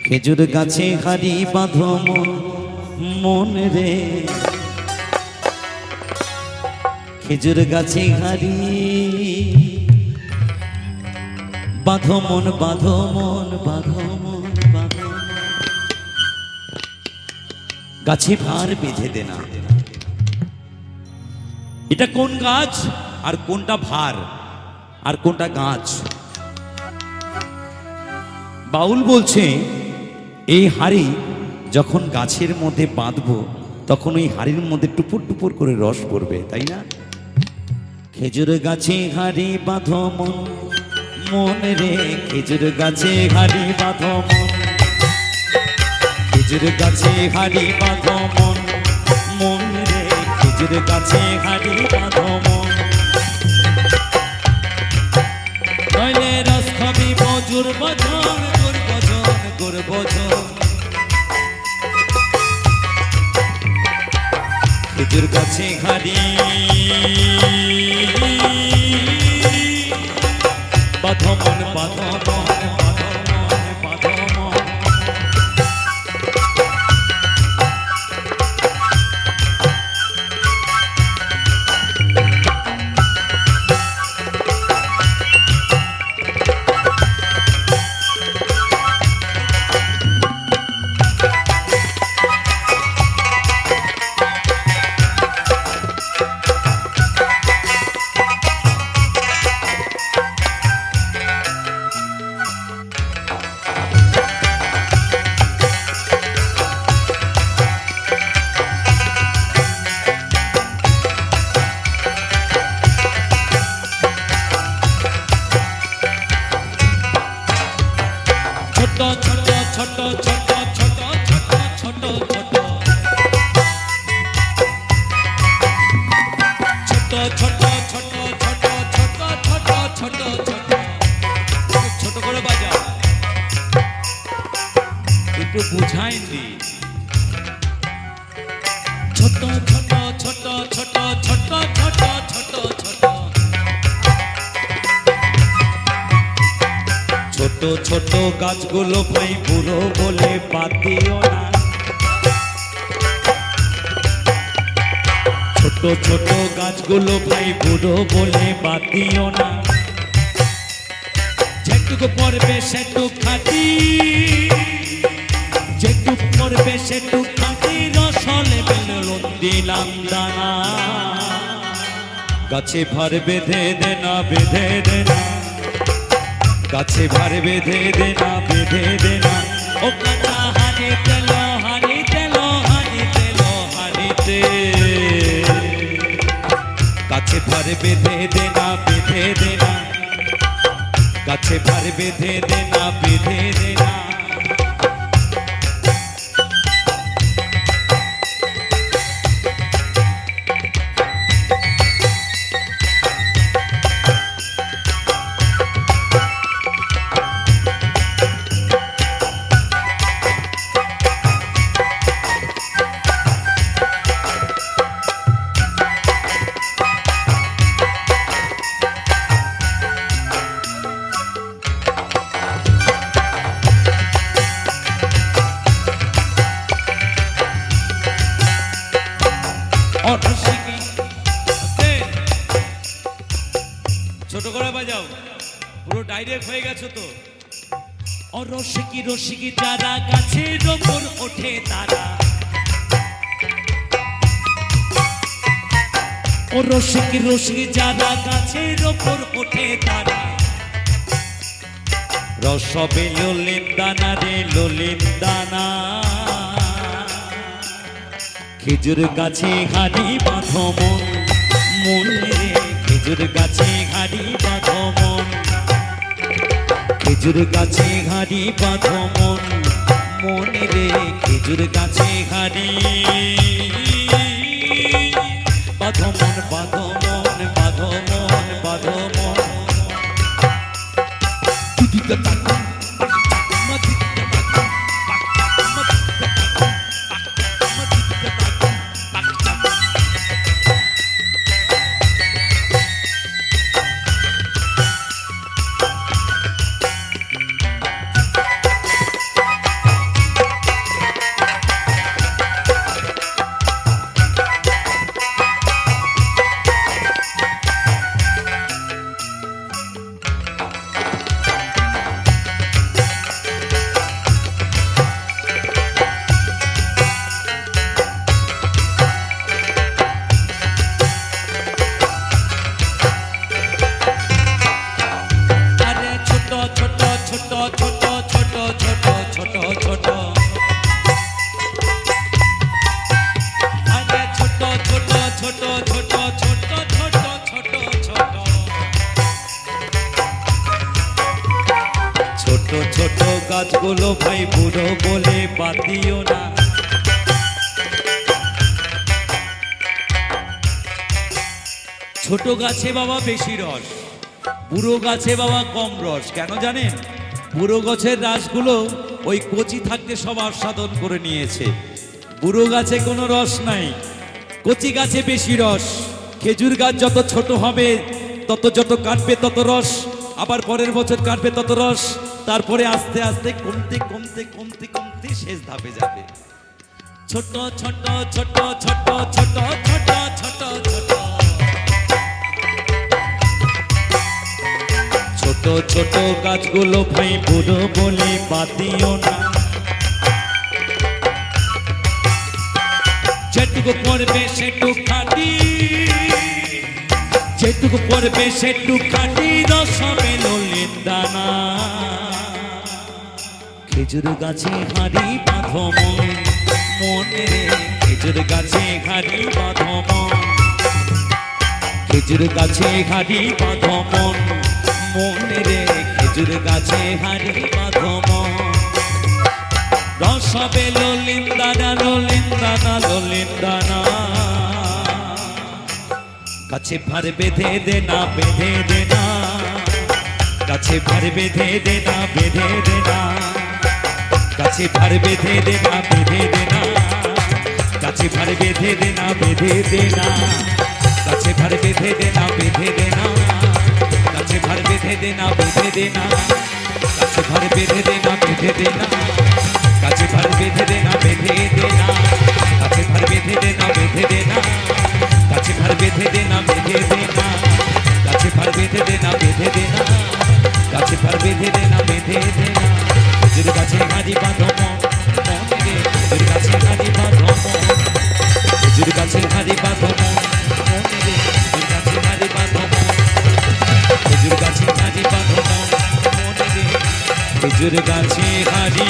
খেজুর গাছে হারি বাঁধো মন রে, খেজুর গাছে হারি বাঁধো মন, বাঁধো মন, বাঁধো মন, বাঁধো মন। গাছে ভার বেঁধে দে না। এটা কোন গাছ আর কোনটা ভার আর কোনটা গাছ? বাউল বলছে এই হাড়ি যখন গাছের মধ্যে বাঁধবো তখন ওই হাড়ির মধ্যে টুপুর টুপুর করে রস পড়বে, তাই না? খেজুর গাছে হাড়ি বাঁধো মন, মন রে, খেজুর গাছে হাড়ি বাঁধো মন, খেজুর গাছে হাড়ি বাঁধো মন, মন রে, খেজুর গাছে হাড়ি বাঁধো মন। নইলে রস খাবি মজুর বছর, গুর বছর, গুর বছর। খেজুর গাছে হাড়ি বাঁধো মন, বাঁধো মন, বাঁধো মন, বাঁধো মন। ছোট করে বাজা, একটু বুঝাইনি। ছোট ছোট ছোট ছোট ছোট ছোট ছোট ছোট ছোট ছোট গাছগুলো ভাই বুড়ো বলে বাদ দিও না। ছোট ছোট গাছগুলো ভাই বুড়ো বলে বাদ দিও না। যেটুকু পড়বে সেটুক খাটি, যেটুক পড়বে সেটুক খাটি, রসলে বেলুন দিলাম দানা। গাছে ভার বেঁধে দে না, বেঁধে দে না, গাছে ভার বেঁধে দে না, বেঁধে দে না। ও কাঁচা হানি তেল, হানি তেল, হানি তেল, হানিতে গাছে ভার বেঁধে দে না, বেঁধে দে না, গাছে ভার বেঁধে দে না, বেঁধে দে না। ছোট করে বাজাও, পুরো ডাইরেক্ট হয়ে গেছো তো। ও রসিকি রসিকি যারা গাছের ওপর ওঠে তারা, ও রসিকি রসিকি যারা গাছের ওপর ওঠে তারা। রসবে ললিন দানা রে, ললিন দানা। খেজুর গাছে হাড়ি বাঁধো মন, মন রে, খেজুর গাছে হাড়ি বাঁধো মন, খেজুর গাছে হাড়ি বাঁধো মন, মন রে, খেজুর গাছে হাড়ি বাঁধো মন, বাঁধো মন, বাঁধো মন, বাঁধো মন। গাছগুলো ভাই বুড়ো বলে বাদ দিও না। ছোট গাছে বাবা বেশি রস, বুড়ো গাছে বাবা কম রস। কেন জানেন? বুড়ো গাছের রসগুলো ওই কচি থাকতে সব আস্বাদন করে নিয়েছে, বুড়ো গাছে কোনো রস নাই, কচি গাছে বেশি রস। খেজুর গাছ যত ছোট হবে তত যত কাটবে তত রস, আবার পরের বছর কাটবে তত রস, তারপরে আস্তে আস্তে কমতে কমতে কমতে কমতে শেষ ধাপে যাবে। ছোট ছোট ছোট ছোট ছোট ছোট ছোট ছোট ছোট ছোট গাছগুলো ভাই বুড়ো বলে বাদ দিও না। যেটুকু পড়বে সেটুকু খাটি, যেটুকু পড়বে সেটুকু খাটি, রস হবে ললিত দানা। খেজুর গাছে হাড়ি বাঁধো মন, মনে রে খেজুর গাছে হাড়ি বাঁধো মন, খেজুর গাছে হাড়ি বাঁধো মন, মনে রে খেজুর গাছে হাড়ি বাঁধো মন। রস হবে ললিত দানা, ললিত দানা, ললিত দানা। গাছে ভার বেঁধে দে না, বেঁধে দে না, গাছে ভার বেঁধে দে না, বেঁধে দে না, গাছে ভার বেঁধে দে না, বেঁধে দে না, গাছে ভার বেঁধে দে না, বেঁধে দে না, গাছে ভার বেঁধে দে না, বেঁধে দে না, গাছে ভার বেঁধে দে না, বেঁধে দে না, গাছে ভার বেঁধে দে না, বেঁধে দে না, গাছে ভার বেঁধে দে না, বেঁধে দে না, গাছে ভার বেঁধে দে না, বেঁধে দে না, গাছে ভার বেঁধে দে না, বেঁধে দে না, গাছে ভার বেঁধে দে না, বেঁধে দে না, গাছে ভার বেঁধে দে না, বেঁধে দে না। খেজুর গাছে হাড়ি বাঁধো মন, মনে রে খেজুর গাছে হাড়ি বাঁধো মন, খেজুর গাছে হাড়ি বাঁধো মন, মনে রে খেজুর গাছে হাড়ি বাঁধো মন, খেজুর গাছে হাড়ি বাঁধো মন, মনে রে খেজুর গাছে হাড়ি